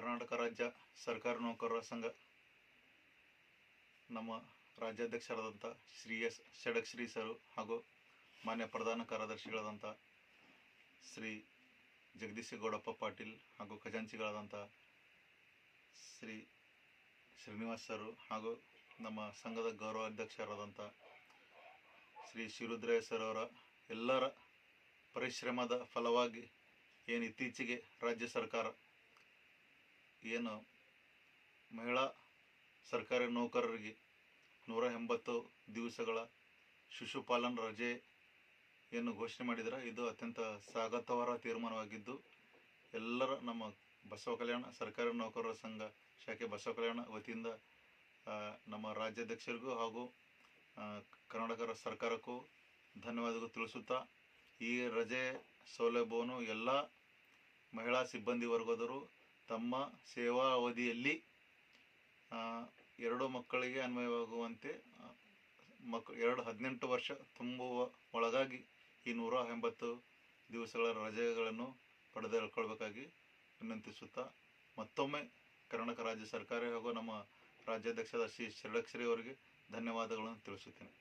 ಕರ್ನಾಟಕ ರಾಜ್ಯ ಸರ್ಕಾರಿ ನೌಕರರ ಸಂಘ ನಮ್ಮ ರಾಜ್ಯಾಧ್ಯಕ್ಷರಾದಂಥ ಶ್ರೀ ಎಸ್ ಷಡಕ್ಷರಿ ಸರು ಹಾಗೂ ಮಾನ್ಯ ಪ್ರಧಾನ ಕಾರ್ಯದರ್ಶಿಗಳಾದಂಥ ಶ್ರೀ ಜಗದೀಶ ಗೌಡಪ್ಪ ಪಾಟೀಲ್ ಹಾಗೂ ಖಜಾಂಚಿಗಳಾದಂಥ ಶ್ರೀ ಶ್ರೀನಿವಾಸ್ ಸರು ಹಾಗೂ ನಮ್ಮ ಸಂಘದ ಗೌರವಾಧ್ಯಕ್ಷರಾದಂಥ ಶ್ರೀ ಶಿವರುದ್ರಯ್ಯ ಸರ್ ಅವರ ಎಲ್ಲರ ಪರಿಶ್ರಮದ ಫಲವಾಗಿ ಏನು ಇತ್ತೀಚೆಗೆ ರಾಜ್ಯ ಸರ್ಕಾರ ಏನು ಮಹಿಳಾ ಸರ್ಕಾರಿ ನೌಕರರಿಗೆ 180 ದಿವಸಗಳ ಶಿಶುಪಾಲನ್ ರಜೆ ಏನು ಘೋಷಣೆ ಮಾಡಿದರೆ ಇದು ಅತ್ಯಂತ ಸ್ವಾಗತಾರ್ಹ ತೀರ್ಮಾನವಾಗಿದ್ದು ಎಲ್ಲರ ನಮ್ಮ ಬಸವ ಕಲ್ಯಾಣ ಸರ್ಕಾರಿ ನೌಕರರ ಸಂಘ ಶಾಖೆ ಬಸವ ಕಲ್ಯಾಣ ವತಿಯಿಂದ ನಮ್ಮ ರಾಜ್ಯಾಧ್ಯಕ್ಷರಿಗೂ ಹಾಗೂ ಕರ್ನಾಟಕ ಸರ್ಕಾರಕ್ಕೂ ಧನ್ಯವಾದಗಳು ತಿಳಿಸುತ್ತಾ ಈ ರಜೆ ಸೌಲಭ್ಯವನ್ನು ಎಲ್ಲ ಮಹಿಳಾ ಸಿಬ್ಬಂದಿ ವರ್ಗದವರು ತಮ್ಮ ಸೇವಾ ಅವಧಿಯಲ್ಲಿ 2 ಮಕ್ಕಳಿಗೆ ಅನ್ವಯವಾಗುವಂತೆ 18 ವರ್ಷ ತುಂಬುವ ಒಳಗಾಗಿ ಈ 180 ದಿವಸಗಳ ರಜೆಗಳನ್ನು ಪಡೆದುಕೊಳ್ಳಬೇಕಾಗಿ ವಿನಂತಿಸುತ್ತಾ ಮತ್ತೊಮ್ಮೆ ಕರ್ನಾಟಕ ರಾಜ್ಯ ಸರ್ಕಾರ ಹಾಗೂ ನಮ್ಮ ರಾಜ್ಯಾಧ್ಯಕ್ಷರಾದ ಶ್ರೀ ಷಡಕ್ಷರಿ ಅವರಿಗೆ ಧನ್ಯವಾದಗಳನ್ನು ತಿಳಿಸುತ್ತೇನೆ.